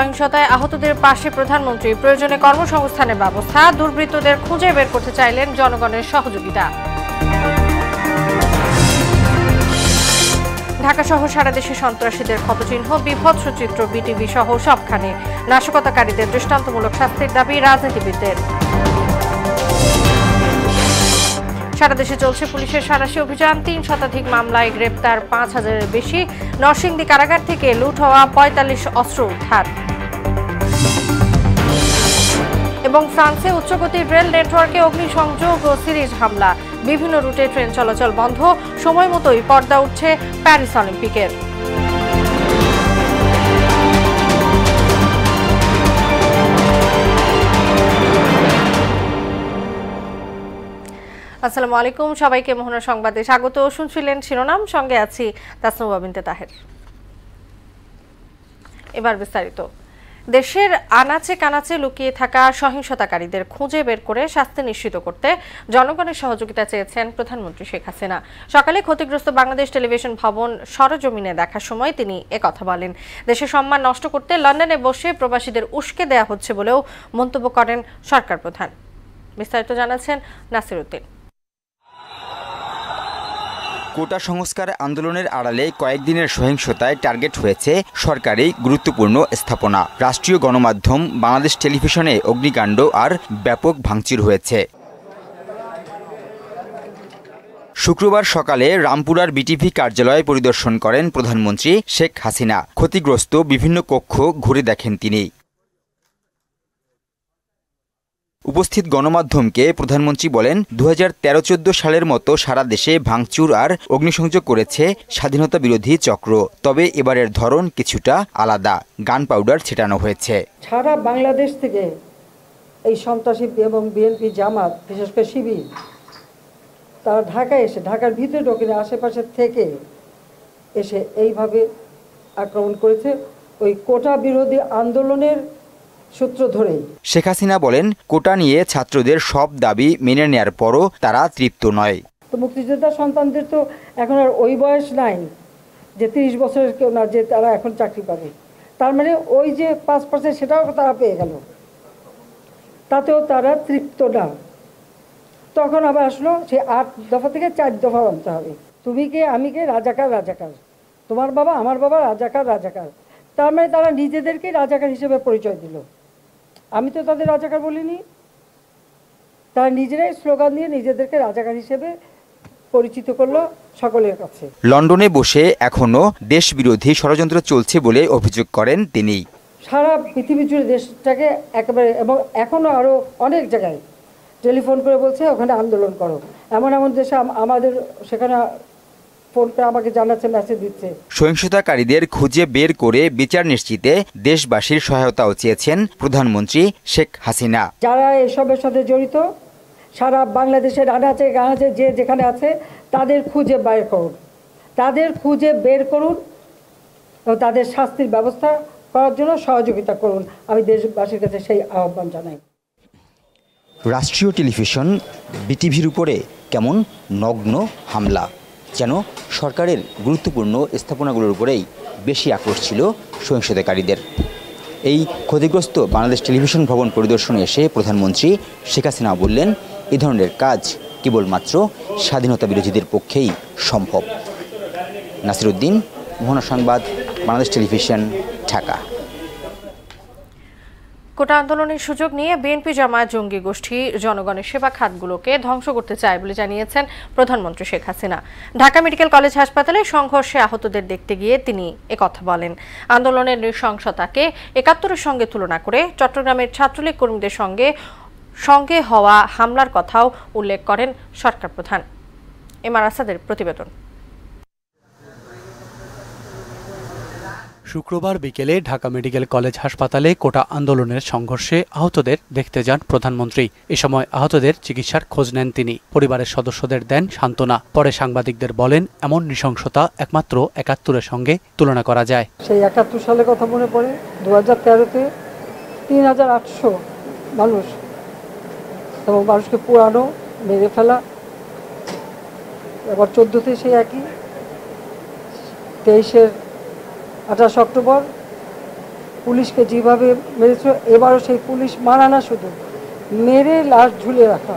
সহিংসতায় আহতদের পাশে প্রধানমন্ত্রী, প্রয়োজনে কর্মসংস্থানের ব্যবস্থা, দুর্বৃত্তদের খুঁজে বের করতে চাইলেন জনগণের সহযোগিতা। ঢাকা সহ সারা দেশে সন্ত্রাসীদের ক্ষতচিহ্ন, বিভৎস চিত্র বিটিভি সহ সবখানে। নাশকতাকারীদের দৃষ্টান্তমূলক শাস্তির দাবি রাজনীতিবিদদের। সারা দেশে চলছে পুলিশের সাঁড়াশি অভিযান, ৩ শতাধিক মামলায় গ্রেপ্তার ৫,০০০-এর বেশি। নরসিংদী কারাগার থেকে লুট হওয়া ৪৫ অস্ত্র উদ্ধার। এবং ফ্রান্সে উচ্চগতির রেল নেটওয়ার্কে অগ্নিসংযোগ ও সিরিজ হামলা, বিভিন্ন রুটে ট্রেন চলাচল বন্ধ। সময় মতোই পর্দা উঠছে প্যারিস অলিম্পিকের। আসসালামু আলাইকুম, সবাইকে মোহনা সংবাদে স্বাগত। শুনছিলেন শিরোনাম, সঙ্গে আছি তাসনুবা বিনতে তাহের। এবার বিস্তারিত। দেশের আনাচে কানাচে লুকিয়ে থাকা সহিংসতাকারীদের খুঁজে বের করে শাস্তি নিশ্চিত করতে জনগণের সহযোগিতা চেয়েছেন প্রধানমন্ত্রী শেখ হাসিনা। সকালে ক্ষতিগ্রস্ত বাংলাদেশ টেলিভিশন ভবন সরজমিনে দেখার সময় তিনি একথা বলেন। দেশের সম্মান নষ্ট করতে লন্ডনে বসে প্রবাসীদের উস্কে দেয়া হচ্ছে বলেও মন্তব্য করেন সরকার প্রধান। বিস্তারিত জানাচ্ছেন নাসির উদ্দিন। কোটা সংস্কার আন্দোলনের আড়ালে কয়েকদিনের সহিংসতায় টার্গেট হয়েছে সরকারি গুরুত্বপূর্ণ স্থাপনা। রাষ্ট্রীয় গণমাধ্যম বাংলাদেশ টেলিভিশনে অগ্নিকাণ্ড আর ব্যাপক ভাঙচুর হয়েছে। শুক্রবার সকালে রামপুরার বিটিভি কার্যালয় পরিদর্শন করেন প্রধানমন্ত্রী শেখ হাসিনা। ক্ষতিগ্রস্ত বিভিন্ন কক্ষ ঘুরে দেখেন তিনি। উপস্থিত গণমাধ্যমকে প্রধানমন্ত্রী বলেন, 2013-14 সালের মতো সারা দেশে ভাঙচুর আর অগ্নিসংযোগ করেছে স্বাধীনতা বিরোধী চক্র। তবে এবারের ধরন কিছুটা আলাদা। গান পাউডার ছেটানো হয়েছে। সারা বাংলাদেশ থেকে এই সন্ত্রাসী এবং বিএনপি জামাত, বিশেষ করে শিবির, তারা ঢাকায় এসে, ঢাকার ভিতরে ঢোকে আশেপাশে থেকে এসে এইভাবে আক্রমণ করেছে ওই কোটা বিরোধী আন্দোলনের সূত্র ধরেই। শেখ হাসিনা বলেন, কোটা নিয়ে ছাত্রদের সব দাবি মেনে নেয়ার পরও তারা তৃপ্ত নয়। তো মুক্তিযোদ্ধা সন্তানদের তো এখন আর ওই বয়স নাই যে 30 বছরের কেউ না যে তারা এখন চাকরি পাবে। তার মানে ওই যে 5% সেটাও তারা পেয়ে গেল, তাতেও তারা তৃপ্ত না। তখন আবার আসলো সে 8 দফা থেকে 4 দফা আনতে হবে। তুমি কে, আমি কে, রাজাকার রাজাকার, তোমার বাবা আমার বাবা, রাজাকার রাজাকার। তার মানে তারা নিজেদেরকে রাজাকার হিসেবে পরিচয় দিল। আমি তো তাদের রাজাকার বলিনি, তারা নিজেরাই স্লোগান দিয়ে নিজেদেরকে রাজাকার হিসেবে পরিচিত করলো সকলের কাছে। লন্ডনে বসে এখনো দেশ বিরোধী ষড়যন্ত্র চলছে বলে অভিযোগ করেন তিনি। সারা পৃথিবী জুড়ে দেশটাকে একেবারে, এবং এখনো আরো অনেক জায়গায় টেলিফোন করে বলছে ওখানে আন্দোলন করো। এমন এমন দেশে আমাদের সেখানে ফোন করে আমাকে জানাচ্ছে, মেসেজ দিচ্ছে। সহিংসতাকারীদের খুঁজে বের করে বিচার নিশ্চিতে দেশবাসীর সহায়তাও চেয়েছেন প্রধানমন্ত্রী শেখ হাসিনা। যারা এসবের সাথে জড়িত সারা বাংলাদেশের আনাচে গানাচে যে যেখানে আছে তাদের খুঁজে বের করুন, তাদের খুঁজে বের করুন এবং তাদের শাস্তির ব্যবস্থা করার জন্য সহযোগিতা করুন। আমি দেশবাসীর কাছে সেই আহ্বান জানাই। রাষ্ট্রীয় টেলিভিশন বিটিভির উপরে কেমন নগ্ন হামলা, যেন সরকারের গুরুত্বপূর্ণ স্থাপনাগুলোর উপরেই বেশি আক্রোশ ছিল সহিংসতাকারীদের। এই ক্ষতিগ্রস্ত বাংলাদেশ টেলিভিশন ভবন পরিদর্শনে এসে প্রধানমন্ত্রী শেখ হাসিনা বললেন, এ ধরনের কাজ কেবলমাত্র স্বাধীনতা বিরোধীদের পক্ষেই সম্ভব। নাসির উদ্দিন, মোহনা সংবাদ, বাংলাদেশ টেলিভিশন, ঢাকা। কোটা আন্দোলনের সুযোগ নিয়ে বিএনপি জামায়াত জঙ্গি গোষ্ঠী জনগণের সেবা খাতগুলোকে ধ্বংস করতে চায় বলে জানিয়েছেন প্রধানমন্ত্রী শেখ হাসিনা। ঢাকা মেডিকেল কলেজ হাসপাতালে সংঘর্ষে আহতদের দেখতে গিয়ে তিনি একথা বলেন। আন্দোলনের নৃশংসতাকে ৭১-এর সঙ্গে তুলনা করে চট্টগ্রামের ছাত্রলীগ কর্মীদের সঙ্গে হওয়া হামলার কথাও উল্লেখ করেন সরকার প্রধান। এমআর আসাদের প্রতিবেদন। শুক্রবার বিকেলে ঢাকা মেডিকেল কলেজ হাসপাতালে কোটা আন্দোলনের সংঘর্ষে আহতদের দেখতে যান প্রধানমন্ত্রী। এ সময় আহতদের চিকিৎসার খোঁজ নেন তিনি। পরিবারের সদস্যদের দেন সান্ত্বনা। পরে সাংবাদিকদের বলেন, এমন নৃশংসতা একমাত্র ৭১-এর সঙ্গে তুলনা করা যায়। সেই ৭১ সালের কথা মনে পড়ে। 2013-তে ৩,৮০০ মানুষ এবং মানুষকে পুরানো, মেরে ফেলা। এবার 14-তে সেই একই, 23-এর 28 অক্টোবর পুলিশকে যেভাবে মেরেছিল, এবারও সেই পুলিশ মারা না, শুধু মেরে লাশ ঝুলিয়ে রাখা।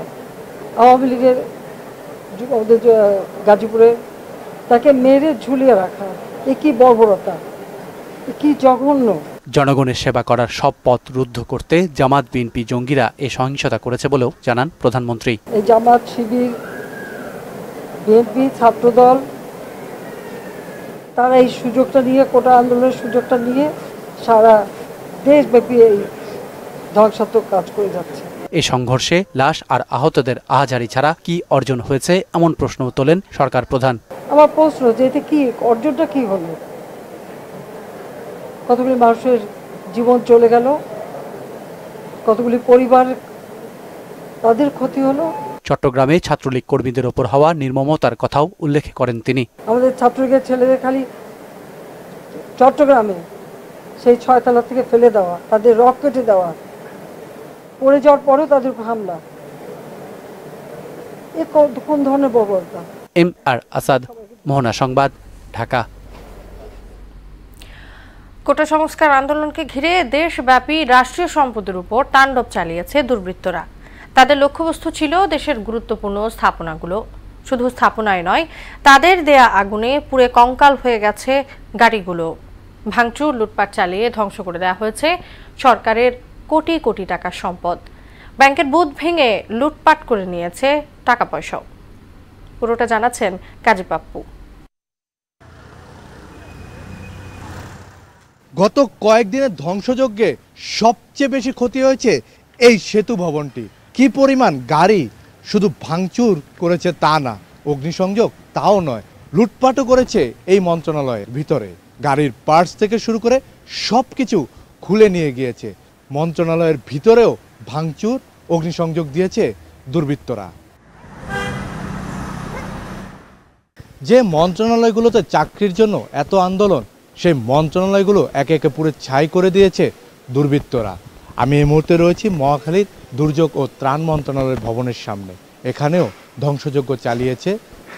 আওয়ামী লীগের আমাদের গাজীপুরে তাকে মেরে ঝুলিয়ে রাখা, এ কি বর্বরতা, এ কি জঘন্য। জনগণের সেবা করার সব পথ রুদ্ধ করতে জামাত বিএনপি জঙ্গিরা এই সহিংসতা করেছে বলেও জানান প্রধানমন্ত্রী। এই জামাত, শিবির, বিএনপি, ছাত্রদল, তারা এই সুযোগটা নিয়ে, কোটা আন্দোলনের সুযোগটা নিয়ে সারা দেশব্যাপী এই ধ্বংসাত্মক কাজ করে যাচ্ছে। এই সংঘর্ষে লাশ আর আহতদের আহাজারি ছাড়া কি অর্জন হয়েছে এমন প্রশ্ন তোলেন সরকার প্রধান। আমার প্রশ্ন যে এতে কি অর্জনটা কি হলো? কতগুলি মানুষের জীবন চলে গেল, কতগুলি পরিবার তাদের ক্ষতি হলো। চট্টগ্রামে ছাত্রলীগ কর্মীদের ওপর হওয়া নির্মমতার কথাও উল্লেখ করেন তিনি। আমাদের ছাত্রলীগের ছেলেদের খালি চট্টগ্রামে সেই 6 তলা থেকে ফেলে দেওয়া, তাদের রক কেটে দেওয়া, পড়ে যাওয়ার পরেও তাদের হামলা, এ কোন ধরনের বর্বরতা? MR আসাদ, মোহনা সংবাদ, ঢাকা। কোটা সংস্কার আন্দোলনকে ঘিরে দেশব্যাপী রাষ্ট্রীয় সম্পদের উপর তাণ্ডব চালিয়েছে দুর্বৃত্তরা। তাদের লক্ষ্যবস্তু ছিল দেশের গুরুত্বপূর্ণ স্থাপনাগুলো। শুধু স্থাপনায় নয়, তাদের দেয়া আগুনে পুড়ে কঙ্কাল হয়ে গেছে গাড়িগুলো। ভাঙচুর, লুটপাট চালিয়ে ধ্বংস করে দেওয়া হয়েছে সরকারের কোটি কোটি টাকার সম্পদ। ব্যাংকের বুথ ভেঙে লুটপাট করে নিয়েছে টাকা পয়সাও। পুরোটা জানাচ্ছেন কাজী পাপ্পু। গত কয়েকদিনের ধ্বংসযজ্ঞে সবচেয়ে বেশি ক্ষতি হয়েছে এই সেতু ভবনটি। কি পরিমাণ গাড়ি শুধু ভাঙচুর করেছে তা না, অগ্নিসংযোগ তাও নয়, লুটপাটও করেছে এই মন্ত্রণালয়ের ভিতরে। গাড়ির পার্টস থেকে শুরু করে সব কিছু খুলে নিয়ে গিয়েছে। মন্ত্রণালয়ের ভিতরেও ভাঙচুর, অগ্নিসংযোগ দিয়েছে দুর্বৃত্তরা। যে মন্ত্রণালয়গুলোতে চাকরির জন্য এত আন্দোলন, সেই মন্ত্রণালয়গুলো একে একে পুরো ছাই করে দিয়েছে দুর্বৃত্তরা। আমি এই মুহূর্তে রয়েছি মহাখালীর দুর্যোগ ও ত্রাণ মন্ত্রণালয়ের ভবনের সামনে। এখানেও ধ্বংসযজ্ঞ চালিয়েছে,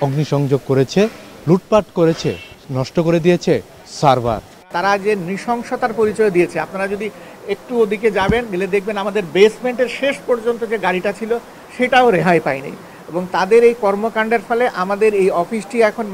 অগ্নিসংযোগ করেছে, লুটপাট করেছে, নষ্ট করে দিয়েছে সার্ভার। তারা যে নৃশংসতার পরিচয় দিয়েছে, আপনারা যদি একটু ওদিকে যাবেন গেলে দেখবেন আমাদের বেসমেন্টের শেষ পর্যন্ত যে গাড়িটা ছিল সেটাও রেহাই পায়নি। এবং তাদের এই কর্মকাণ্ডের ফলে আমাদের এই অফিসটি এখন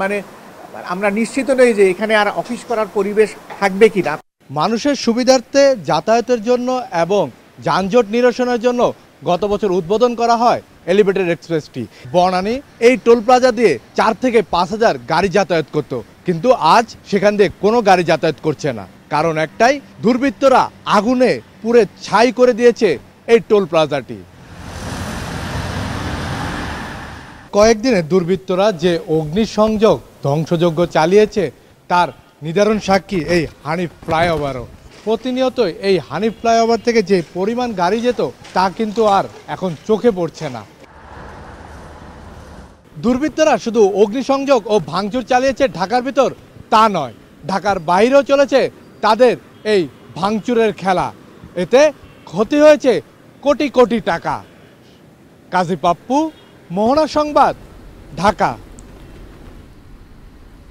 আমরা নিশ্চিত নই যে এখানে আর অফিস করার পরিবেশ থাকবে কিনা। মানুষের সুবিধার্থে যাতায়াতের জন্য এবং যানজট নিরসনের জন্য গত বছর উদ্বোধন করা হয় এলিভেটেড এক্সপ্রেসটি। বনানী এই টোল প্লাজা দিয়ে 4 থেকে 5 হাজার গাড়ি যাতায়াত করত, কিন্তু আজ সেখান দিয়ে কোনো গাড়ি যাতায়াত করছে না। কারণ একটাই, দুর্বৃত্তরা আগুনে পুড়ে ছাই করে দিয়েছে এই টোল প্লাজাটি। কয়েকদিনে দুর্বৃত্তরা যে অগ্নিসংযোগ ধ্বংসযজ্ঞ চালিয়েছে তার নিদারুণ সাক্ষী এই হানিফ ফ্লাইওভারও। প্রতিনিয়ত এই হানিফ ফ্লাইওভার থেকে যে পরিমাণ গাড়ি যেত তা কিন্তু আর এখন চোখে পড়ছে না। দুর্বৃত্তরা শুধু অগ্নিসংযোগ ও ভাঙচুর চালিয়েছে ঢাকার ভিতর তা নয়, ঢাকার বাইরেও চলেছে তাদের এই ভাঙচুরের খেলা। এতে ক্ষতি হয়েছে কোটি কোটি টাকা। কাজী পাপ্পু, মোহনা সংবাদ, ঢাকা।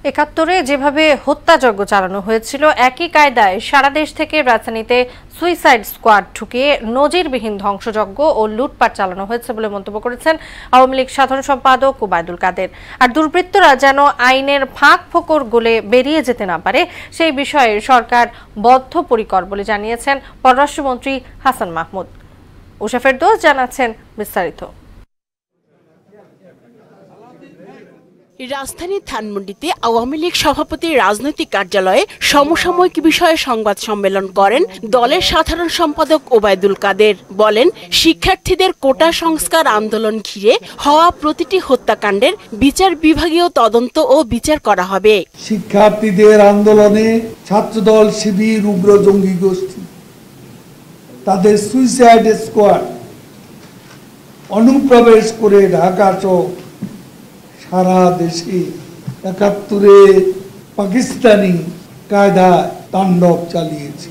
৭১ যেভাবে হত্যাযজ্ঞ চালানো হয়েছিল, একই কায়দায় সারা দেশ থেকে রাজধানীতে সুইসাইড স্কোয়াড ঢুকিয়ে নজিরবিহীন ধ্বংসযজ্ঞ ও লুটপাট চালানো হয়েছে বলে মন্তব্য করেছেন আওয়ামী লীগ সাধারণ সম্পাদক ওবায়দুল কাদের। আর দুর্বৃত্তরা যেন আইনের ফাঁক ফোকর গলে বেরিয়ে যেতে না পারে, সেই বিষয়ে সরকার বদ্ধপরিকর বলে জানিয়েছেন পররাষ্ট্রমন্ত্রী হাসান মাহমুদ। উষা ফেরদৌস জানাচ্ছেন বিস্তারিত। রাজধানীর ধানমন্ডিতে আওয়ামী লীগ সভাপতির রাজনৈতিক কার্যালয়ে সমসাময়িক বিষয়ে সংবাদ সম্মেলন করেন দলের সাধারণ সম্পাদক ওবায়দুল কাদের। বলেন, শিক্ষার্থীদের কোটা সংস্কার আন্দোলন ঘিরে হওয়া প্রতিটি হত্যাকাণ্ডের বিচার বিভাগীয় তদন্ত ও বিচার করা হবে। শিক্ষার্থীদের আন্দোলনে ছাত্রদল, শিবির, উগ্র জঙ্গি গোষ্ঠী, তাদের সুইসাইড স্কোয়াড অনুপ্রবেশ করে ঢাকা সহ সারা দেশে ৭১ পাকিস্তানি কায়দা তাণ্ডব চালিয়েছে।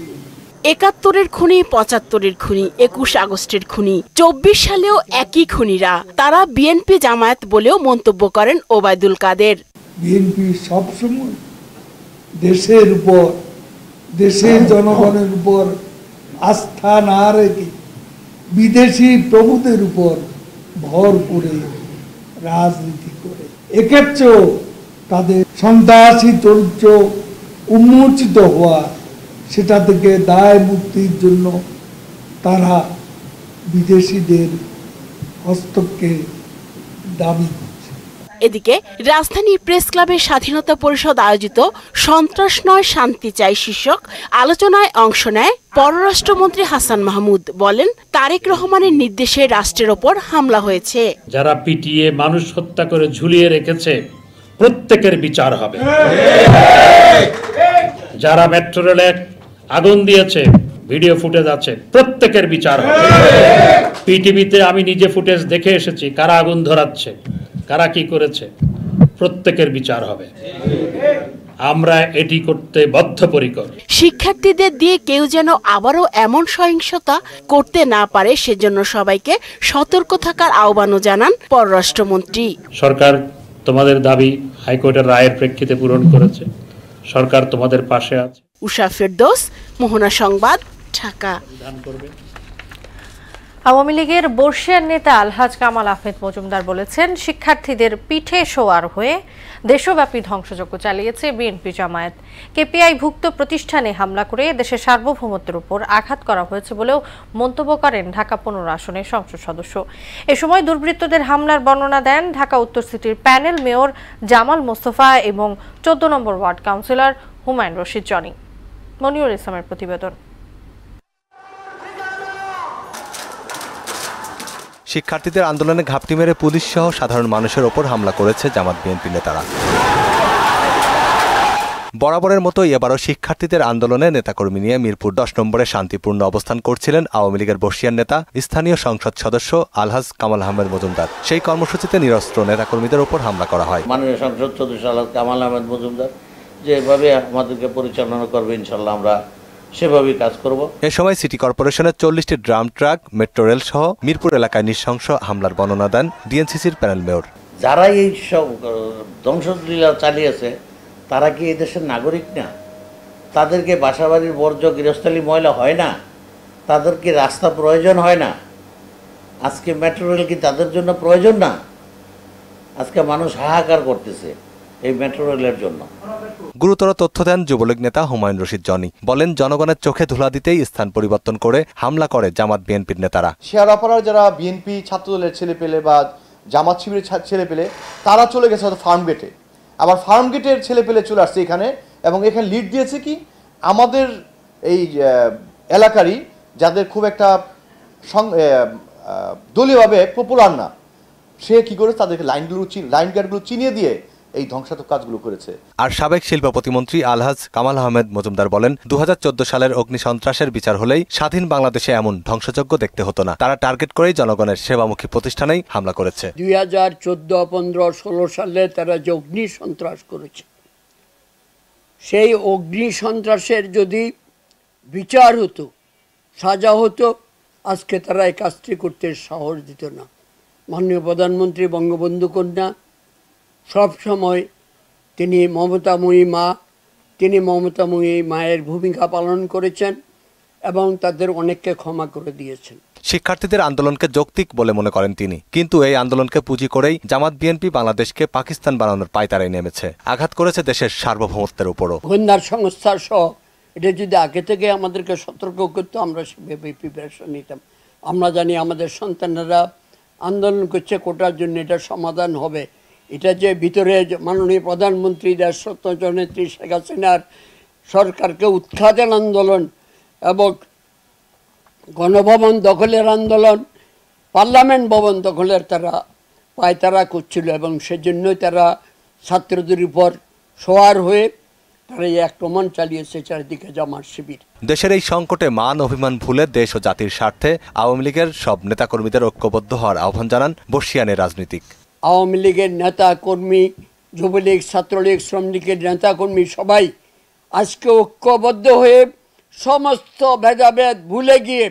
৭১ খুনি, ৭৫ খুনি, ২১ আগস্টের খুনি, ২৪ সালেও একই খুনিরা। তারা বিএনপি জামায়াত বলেও মন্তব্য করেন ওবায়দুল কাদের। বিএনপি সবসময় দেশের উপর দেশের জনগণের উপর আস্থা না রেখে বিদেশি প্রভুদের উপর ভর করে রাজনীতি করে, এক্ষেত্রেও তাদের সন্ত্রাসী চরিত্র উন্মোচিত হওয়া, সেটা থেকে দায় মুক্তির জন্য তারা বিদেশিদের হস্তক্ষেপ দাবি করছে। এদিকে রাজধানীর প্রেস ক্লাবের স্বাধীনতা পরিষদ আয়োজিত সন্ত্রাস নয় শান্তি চাই শীর্ষক আলোচনায় অংশ নেয় পররাষ্ট্রমন্ত্রী হাসান মাহমুদ। বলেন, তারেক রহমানের নির্দেশে রাষ্ট্রের ওপর হামলা হয়েছে। যারা পিটিয়ে মানুষ হত্যা করে ঝুলিয়ে রেখেছে প্রত্যেকের বিচার হবে। যারা মেট্রো রেলে আগুন দিয়েছে, ভিডিও ফুটেজ আছে, প্রত্যেকের বিচার হবে। পিটিভিতে আমি নিজে ফুটেজ দেখে এসেছি, কারা আগুন ধরাচ্ছে, কারা কি করেছে, প্রত্যেকের বিচার হবে। আমরা এটি করতে বদ্ধপরিকর। শিক্ষার্থীদের দিয়ে কেউ যেন আবারও এমন সহিংসতা করতে না পারে, সেজন্য সবাইকে সতর্ক থাকার আহ্বানও জানান পররাষ্ট্রমন্ত্রী। সরকার তোমাদের দাবি হাইকোর্টের রায়ের প্রেক্ষিতে পূরণ করেছে। সরকার তোমাদের পাশে আছে। উষা ফেরদৌস, মোহনা সংবাদ, ঢাকা। আওয়ামী লীগের বর্ষিয়ার নেতা আলহাজ কামাল আহমেদ মজুমদার বলেছেন, শিক্ষার্থীদের পিঠে শোয়ার হয়ে দেশব্যাপী ধ্বংসযজ্ঞ চালিয়েছে বিএনপি জামায়াত। কেপিআই-ভুক্ত প্রতিষ্ঠানে হামলা করে দেশের সার্বভৌমত্বের উপর আঘাত করা হয়েছে বলেও মন্তব্য করেন ঢাকা 15 আসনের সংসদ সদস্য। এ সময় দুর্বৃত্তদের হামলার বর্ণনা দেন ঢাকা উত্তর সিটির প্যানেল মেয়র জামাল মোস্তফা এবং 14 number ward councillor Humayun Rashid Joni. Moniur ইসলামের প্রতিবেদন। শিক্ষার্থীদের আন্দোলনে ঘাপটি মেরে পুলিশ সহ সাধারণ মানুষের ওপর হামলা করেছে জামাত বিএনপি নেতারা। বরাবরের মতো এবারও শিক্ষার্থীদের আন্দোলনে নেতাকর্মী নিয়ে মিরপুর 10 নম্বরে শান্তিপূর্ণ অবস্থান করছিলেন আওয়ামী লীগের বর্ষিয়ার নেতা স্থানীয় সংসদ সদস্য আলহাজ কামাল আহমেদ মজুমদার। সেই কর্মসূচিতে নিরস্ত্র নেতাকর্মীদের ওপর হামলা করা হয়। মাননীয় সংসদ সদস্য আলহাজ কামাল আহমেদ মজুমদার যেভাবে আমাদেরকে পরিচালনা করবে, ইনশাল্লাহ আমরা সেভাবেই কাজ করব। এ সময় সিটি কর্পোরেশনের 40টি ড্রাম ট্রাক, মেট্রো রেল সহ মিরপুর এলাকায় নৃশংস হামলার বর্ণনা দেন ডিএনসিসির প্যানেল মেয়র। যারা এই সব ধ্বংসলীলা চালিয়েছে তারা কি এই দেশের নাগরিক না? তাদেরকে বাসাবাড়ির বর্জ্য গৃহস্থালী ময়লা হয় না? তাদের কি রাস্তা প্রয়োজন হয় না? আজকে মেট্রো রেল কি তাদের জন্য প্রয়োজন না? আজকে মানুষ হাহাকার করতেছে এই মেট্রো রেলের জন্য। গুরুতর তথ্য দেন যুবলীগ নেতা হুমায়ুন রশিদ জনি। বলেন, জনগণের চোখে ধুলা দিতেই স্থান পরিবর্তন করে হামলা করে জামাত বিএনপির নেতারা। শেয়ারপাড়ার যারা বিএনপি ছাত্রদলের ছেলেপেলে বা জামাত শিবিরের ছেলেপেলে তারা চলে গেছে হয়তো ফার্ম গেটে, আবার ফার্ম গেটের ছেলেপেলে চলে আসছে এখানে, এবং এখানে লিড দিয়েছে কি আমাদের এই এলাকারই যাদের খুব একটা দলীয়ভাবে পপুলার না, সে কি করে তাদেরকে লাইন গার্ডগুলো চিনিয়ে দিয়ে এই ধ্বংসাত্মক কাজগুলো করেছে। আর সাবেক শিল্প প্রতিমন্ত্রী আলহাজ কামাল আহমেদ মজুমদার বলেন, 2014 সালের অগ্নিসন্ত্রাসের বিচার হলেই স্বাধীন বাংলাদেশে এমন ধ্বংসযজ্ঞ দেখতে হতো না। তারা টার্গেট করেই জনগণের সেবামুখী প্রতিষ্ঠানেই হামলা করেছে। 2014, 15, 16 সালে তারা যে অগ্নিসন্ত্রাস করেছে, সেই অগ্নিসন্ত্রাসের যদি বিচার হতো, সাজা হতো, আজকে তারা এই কাজটি করতে সাহস দিত না। মাননীয় প্রধানমন্ত্রী বঙ্গবন্ধু কন্যা সব সময় তিনি মমতাময়ী মা, তিনি মমতাময়ী মায়ের ভূমিকা পালন করেছেন এবং তাদের অনেককে ক্ষমা করে দিয়েছেন। শিক্ষার্থীদের আন্দোলনকে যৌক্তিক বলে মনে করেন তিনি, কিন্তু এই আন্দোলনকে পুঁজি করেই জামাত বিএনপি বাংলাদেশকে পাকিস্তান বানানোর পায়তারায় নেমেছে, আঘাত করেছে দেশের সার্বভৌমত্বের উপরও। গোয়েন্দার সংস্থা সহ এটা যদি আগে থেকে আমাদেরকে সতর্ক করতো, আমরা সেভাবে প্রিপারেশন নিতাম। আমরা জানি আমাদের সন্তানেরা আন্দোলন করছে কোটার জন্য, এটা সমাধান হবে। এটা যে ভিতরে মাননীয় প্রধানমন্ত্রী দেশরত্ন জননেত্রী শেখ হাসিনার সরকারকে উৎখাতের আন্দোলন এবং গণভবন দখলের আন্দোলন, পার্লামেন্ট ভবন দখলের তারা পায়তারা করছিল, এবং সেজন্যই তারা ছাত্রদের উপর সওয়ার হয়ে তারা এই আক্রমণ চালিয়েছে চারিদিকে জামাত শিবির। দেশের এই সংকটে মান অভিমান ভুলে দেশ ও জাতির স্বার্থে আওয়ামী লীগের সব নেতাকর্মীদের ঐক্যবদ্ধ হওয়ার আহ্বান জানান বর্ষিয়ানের রাজনীতিক। আওয়ামী লীগের নেতা কর্মী, যুবলীগ, ছাত্রলীগ, শ্রমলীগের নেতা কর্মী সবাই আজকে ঐক্যবদ্ধ হয়ে সমস্ত ভেদাভেদ ভুলে গিয়ে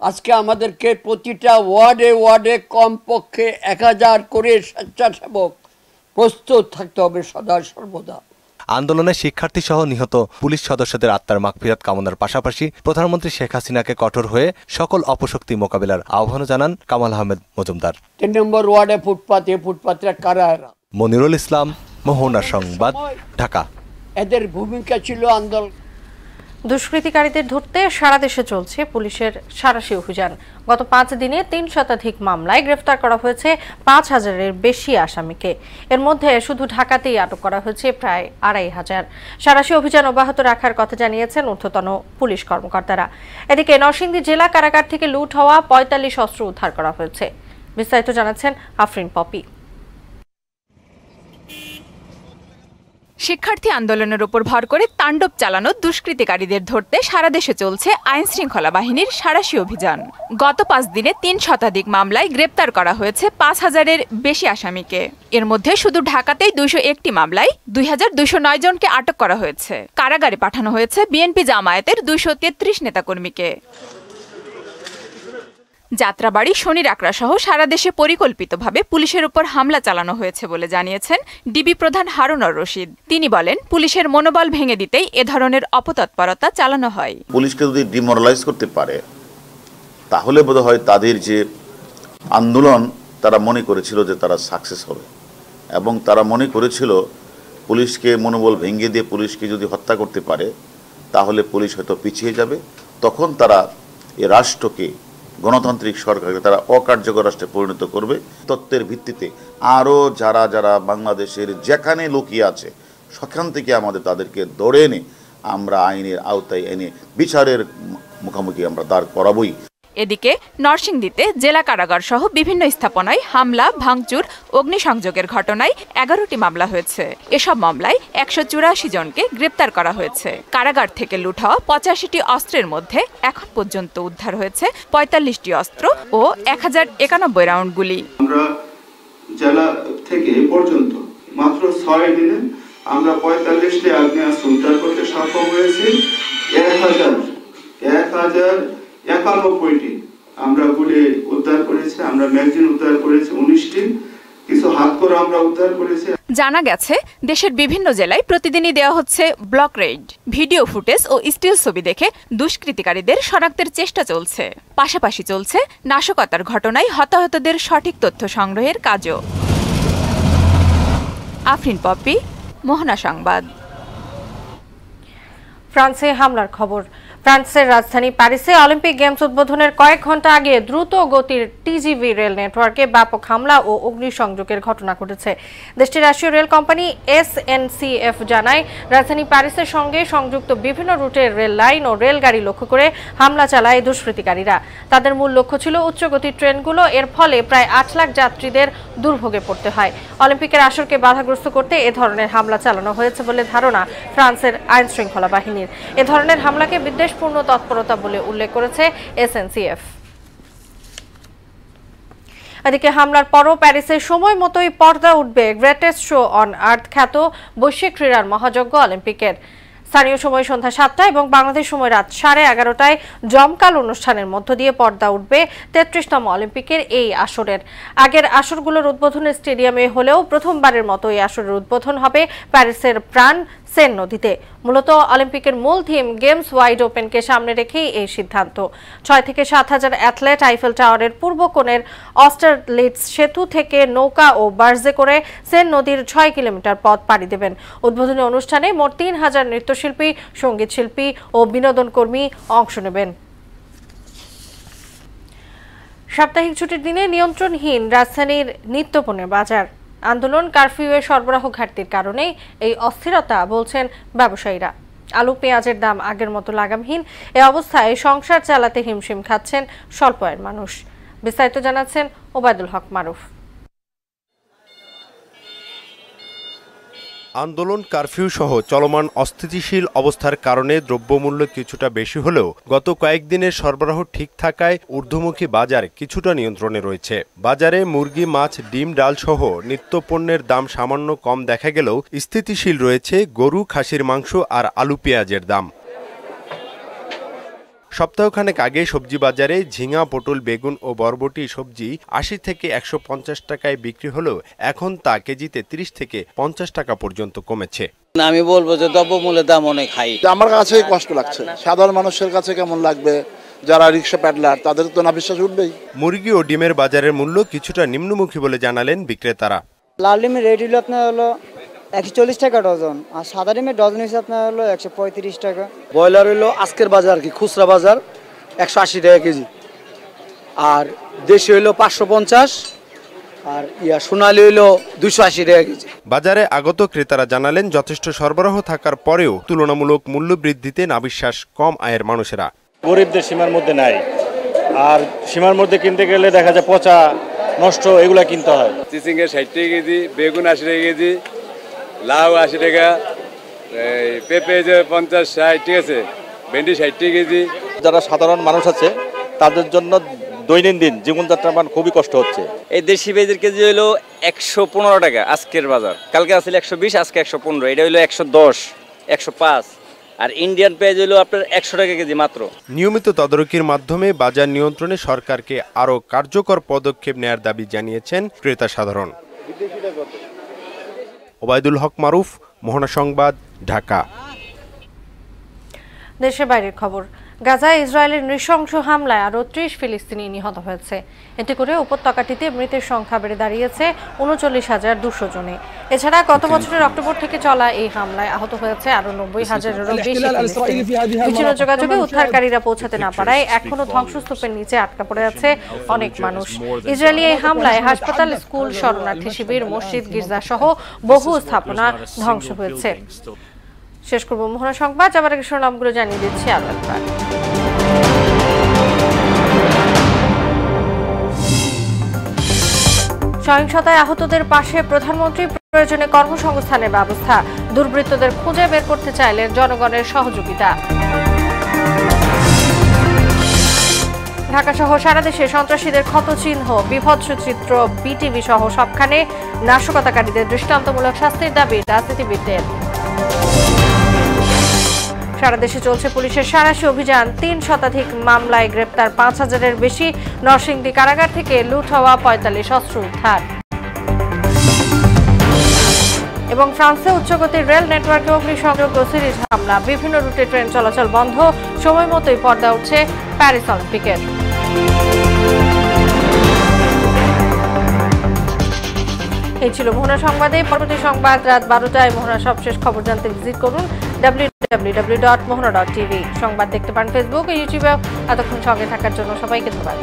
আজকে আমাদেরকে প্রতিটা ওয়ার্ডে ওয়ার্ডে কমপক্ষে 1000 করে স্বেচ্ছাসেবক প্রস্তুত থাকতে হবে সদা সর্বদা। আন্দোলনে শিক্ষার্থী সহ নিহত পুলিশ সদস্যদের আত্মার মাগফিরাত কামনার পাশাপাশি প্রধানমন্ত্রী শেখ হাসিনাকে কঠোর হয়ে সকল অপশক্তি মোকাবিলার আহ্বান জানান কামাল আহমেদ মজুমদার। 3 নম্বর ওয়ার্ডে ফুটপাতে কারা মনিরুল ইসলাম, মোহনা সংবাদ, ঢাকা। এদের ভূমিকা ছিল আন্দোলন। দুষ্কৃতিকারীদের ধরতে সারা দেশে চলছে পুলিশের সাঁড়াশি অভিযান। গত 5 দিনে 3 শতাধিক মামলায় গ্রেফতার করা হয়েছে 5000-এর বেশি আসামিকে। এর মধ্যে শুধু ঢাকাতেই আটক করা হয়েছে প্রায় 2500। সাঁড়াশি অভিযান অব্যাহত রাখার কথা জানিয়েছেন ঊর্ধ্বতন পুলিশ কর্মকর্তারা। এদিকে নরসিংদী জেলা কারাগার থেকে লুট হওয়া 45 অস্ত্র উদ্ধার করা হয়েছে। বিস্তারিত জানাচ্ছেন আফরিন পপি। শিক্ষার্থী আন্দোলনের উপর ভর করে তাণ্ডব চালানো দুষ্কৃতিকারীদের ধরতে সারা দেশে চলছে আইন শৃঙ্খলা বাহিনীর সাঁড়াশি অভিযান। গত 5 দিনে 3 শতাধিক মামলায় গ্রেপ্তার করা হয়েছে 5000-এর বেশি আসামিকে। এর মধ্যে শুধু ঢাকাতেই 201টি মামলায় 2209 জনকে আটক করা হয়েছে। কারাগারে পাঠানো হয়েছে বিএনপি জামায়াতের 233 নেতাকর্মীকে। যাত্রাবাড়ি, শনির আকড়া সহ সারা দেশে পরিকল্পিতভাবে পুলিশের উপর হামলা চালানো হয়েছে বলে জানিয়েছেন ডিবি প্রধান হারুনুর রশিদ। তিনি বলেন, পুলিশের মনোবল ভেঙে দিতেই এ ধরনের অপতৎপরতা চালানো হয়। পুলিশকে যদি ডিমোরালাইজ করতে পারে তাহলে বোধহয় তাদের যে আন্দোলন তারা মনে করেছিল যে তারা সাকসেস হবে, এবং তারা মনে করেছিল পুলিশকে মনোবল ভেঙে দিয়ে পুলিশকে যদি হত্যা করতে পারে তাহলে পুলিশ হয়তো পিছিয়ে যাবে। তখন তারা এ রাষ্ট্রকে, গণতান্ত্রিক সরকারকে তারা অকার্যকর রাষ্ট্রে পরিণত করবে। তত্ত্বের ভিত্তিতে আরও যারা যারা বাংলাদেশের যেখানে লুকিয়ে আছে সেখান থেকে আমাদের তাদেরকে ধরে এনে আমরা আইনের আওতায় এনে বিচারের মুখোমুখি আমরা দাঁড় করাবই। এদিকে নরসিংদীতে জেলা কারাগার সহ বিভিন্ন স্থাপনায় হামলা, ভাঙচুর, অগ্নিসংযোগের ঘটনায় 11টি মামলা হয়েছে। এসব মামলায় 184 জনকে গ্রেপ্তার করা হয়েছে। কারাগার থেকে লুট হওয়া 85টি অস্ত্রের মধ্যে এখন পর্যন্ত উদ্ধার হয়েছে 45টি অস্ত্র ও 1091 রাউন্ড গুলি। আমরা জেলা থেকে এ পর্যন্ত মাত্র 6 দিনে আমরা 45টি আগ্নেয়াস্ত্র উদ্ধার করতে সক্ষম হয়েছি। 1091টি আমরা গুলি উদ্ধার করেছি, আমরা ম্যাগাজিন উদ্ধার করেছি 19টি, কিছু হাতকড়া আমরা উদ্ধার করেছি। জানা গেছে, দেশের বিভিন্ন জেলায় প্রতিদিনই দেওয়া হচ্ছে ব্লক রেড। ভিডিও ফুটেজ ও স্টিল ছবি দেখে দুষ্কৃতিকারীদের শনাক্তের চেষ্টা চলছে। পাশাপাশি চলছে নাশকতার ঘটনায় হতাহতদের সঠিক তথ্য সংগ্রহের কাজও। আফরিন পপি, মোহনা সংবাদ। ফ্রান্সে হামলার খবর। ফ্রান্সের রাজধানী প্যারিসে অলিম্পিক গেমস উদ্বোধনের কয়েক ঘন্টা আগে দ্রুত গতির টিজিভি রেল নেটওয়ার্কে ব্যাপক হামলা ও অগ্নিসংযোগের ঘটনা ঘটেছে। দেশটির রাষ্ট্রীয় রেল কোম্পানি SNCF জানায়, রাজধানী প্যারিসের সঙ্গে সংযুক্ত বিভিন্ন রুটের রেল লাইন ও রেলগাড়ি লক্ষ্য করে হামলা চালায় দুষ্কৃতিকারীরা। তাদের মূল লক্ষ্য ছিল উচ্চগতির ট্রেনগুলো। এর ফলে প্রায় 8 লাখ যাত্রীদের দুর্ভোগে পড়তে হয়। অলিম্পিকের আসরকে বাধাগ্রস্ত করতে এ ধরনের হামলা চালানো হয়েছে বলে ধারণা ফ্রান্সের আইন শৃঙ্খলা বাহিনীর। এ ধরনের হামলাকে বিদ্বেষপূর্ণ তৎপরতা বলে উল্লেখ করেছে SNCF। এদিকে হামলার পরও প্যারিসের সময় মতোই পর্দা উঠবে গ্রেটেস্ট শো অন আর্থ খ্যাত বৈশ্বিক ক্রীড়ার মহাযজ্ঞ অলিম্পিকের। স্থানীয় সময় সন্ধ্যা 7টা এবং বাংলাদেশ সময় রাত 11:30টায় জমকাল অনুষ্ঠানের মধ্য দিয়ে পর্দা উঠবে 33তম অলিম্পিকের এই আসরের। আগের আসরগুলোর উদ্বোধনের স্টেডিয়ামে হলেও প্রথমবারের মতো এই আসরের উদ্বোধন হবে প্যারিসের প্রাণ সেন নদীতে। মূলত অলিম্পিকের মূল থিম গেমস ওয়াইড ওপেনকে সামনে রেখেই এই সিদ্ধান্ত। 6 থেকে 7,000 অ্যাথলেট আইফেল টাওয়ারের পূর্ব কোণের অস্টারলিটস সেতু থেকে নৌকা ও বার্জে করে সেন নদীর 6 কিলোমিটার পথ পাড়ি দেবেন। উদ্বোধনী অনুষ্ঠানে মোট 3000 নৃত্যশিল্পী, সঙ্গীত শিল্পী ও বিনোদন কর্মী অংশ নেবেন। সাপ্তাহিক ছুটির দিনে নিয়ন্ত্রণহীন রাজধানীর নিত্যপণ্যের বাজার। আন্দোলন, কারফিউয়ের সরবরাহ ঘাটতির কারণে এই অস্থিরতা বলছেন ব্যবসায়ীরা। আলু, পেঁয়াজের দাম আগের মতো লাগামহীন। এ অবস্থায় সংসার চালাতে হিমশিম খাচ্ছেন স্বল্প আয়ের মানুষ। বিস্তারিত জানাচ্ছেন ওবায়দুল হক মারুফ। আন্দোলন, কারফিউ সহ চলমান অস্থিতিশীল অবস্থার কারণে দ্রব্যমূল্য কিছুটা বেশি হলেও গত কয়েকদিনের সরবরাহ ঠিক থাকায় ঊর্ধ্বমুখী বাজার কিছুটা নিয়ন্ত্রণে রয়েছে। বাজারে মুরগি, মাছ, ডিম, ডাল সহ নিত্যপণ্যের দাম সামান্য কম দেখা গেলেও স্থিতিশীল রয়েছে গরু, খাসির মাংস আর আলু, পেঁয়াজের দাম। সপ্তাহখানেক আগে সবজি বাজারে ঝিঙা, পটল, বেগুন ও বরবটি সবজি ৮০ থেকে ১৫০ টাকায় বিক্রি হলেও এখন তা কেজিতে ৩০ থেকে ৫০ টাকা পর্যন্ত কমেছে। আমি বলবো যে দ্রব্যমূল্যের দাম অনেক হাই। আমার কাছে কষ্ট লাগছে, সাধারণ মানুষের কাছে কেমন লাগবে? যারা রিক্সা প্যাডলার তাদের তো না বিশ্বাস উঠবেই। মুরগি ও ডিমের বাজারের মূল্য কিছুটা নিম্নমুখী বলে জানালেন বিক্রেতারা। লাল ডিমের রেট হলো আপনার হলো 140 টাকা ডজন, আর সাদা ডিমের ডজন হিসেবে আপনার হলো 135 টাকা। ব্রয়লার হলো আজকের বাজার কি খুচরা বাজার 180 টাকা কেজি, আর দেশি হইলো 550, আর সোনালী হইলো 280 টাকা কেজি। বাজারে আগত ক্রেতারা জানালেন যথেষ্ট সরবরাহ থাকার পরেও তুলনামূলক মূল্য বৃদ্ধিতে নাবিশ্বাস কম আয়ের মানুষেরা। গরিবদের সীমার মধ্যে নাই, আর সীমার মধ্যে কিনতে গেলে দেখা যায় পচা নষ্ট এগুলা কিনতে হয়। চিচিঙ্গা 60 টাকা কেজি, বেগুন 80 টাকা কেজি, লাউ 80 টাকা, পেঁপে যে 50-60, ঠিক আছে, ভেন্ডি 60 টাকা কেজি। যারা সাধারণ মানুষ আছে তাদের জন্য দৈনন্দিন জীবনযাত্রার মান খুবই কষ্ট হচ্ছে। এই দেশি পেঁয়াজের কেজি হলো 115 টাকা আজকের বাজার, কালকে আসলে 120, আজকে 115, এটা হলো 110, 105, আর ইন্ডিয়ান পেঁয়াজ হলো আপনার 100 টাকা কেজি মাত্র। নিয়মিত তদারকির মাধ্যমে বাজার নিয়ন্ত্রণে সরকারকে আরও কার্যকর পদক্ষেপ নেয়ার দাবি জানিয়েছেন ক্রেতা সাধারণ। ওবায়দুল হক মারুফ, মোহনা সংবাদ, ঢাকা। দেশের বাইরের খবর। গাজায় ইসরায়েলের নৃশংস হামলায় আরও 30 ফিলিস্তিনি নিহত হয়েছে। এতে করে উপত্যকাটিতে মৃতের সংখ্যা বেড়ে দাঁড়িয়েছে 39,200 জনে। এছাড়া গত বছরের অক্টোবর থেকে চলা এই হামলায় আহত হয়েছে আরও 90,000-এরও বেশি ফিলিস্তিনি। বিচ্ছিন্ন যোগাযোগে উদ্ধারকারীরা পৌঁছাতে না পারায় এখনও ধ্বংসস্তূপের নিচে আটকা পড়ে আছে অনেক মানুষ। ইসরায়েলি এই হামলায় হাসপাতাল, স্কুল, শরণার্থী শিবির, মসজিদ, গির্জা সহ বহু স্থাপনা ধ্বংস হয়েছে। শেষ করব মোহনা সংবাদ, যাবার আগে শিরোনামগুলো জানিয়ে দিচ্ছি আরো একবার। সহিংসতায় আহতদের পাশে প্রধানমন্ত্রী, প্রয়োজনে কর্মসংস্থানের ব্যবস্থা, দুর্বৃত্তদের খুঁজে বের করতে চাইলে জনগণের সহযোগিতা। ঢাকা সহ সারা দেশে সন্ত্রাসীদের ক্ষতচিহ্ন, বিভৎস চিত্র, বিটিভি সহ সবখানে নাশকতাকারীদের দৃষ্টান্তমূলক শাস্তির দাবি রাজনীতিবিদদের। সারা দেশে চলছে পুলিশের সাঁড়াশি অভিযান, 3 শতাধিক মামলায় গ্রেপ্তার 5,000-এর বেশি। নরসিংদী কারাগার থেকে লুট হওয়া 45 অস্ত্র উদ্ধার। এবং ফ্রান্সে উচ্চগতির রেল নেটওয়ার্কে অগ্নিসংযোগ ও সিরিজ হামলা, বিভিন্ন রুটে ট্রেন চলাচল বন্ধ, সময় মতোই পর্দা উঠছে প্যারিস অলিম্পিকের। এই ছিল মোহনা সংবাদে। পরবর্তী সংবাদ রাত 12টায়। মোহনার সবশেষ খবর জানতে ভিজিট করুন www.mohana.tv। সংবাদ দেখতে পান ফেসবুক ও ইউটিউবে। এতক্ষণ সঙ্গে থাকার জন্য সবাইকে ধন্যবাদ।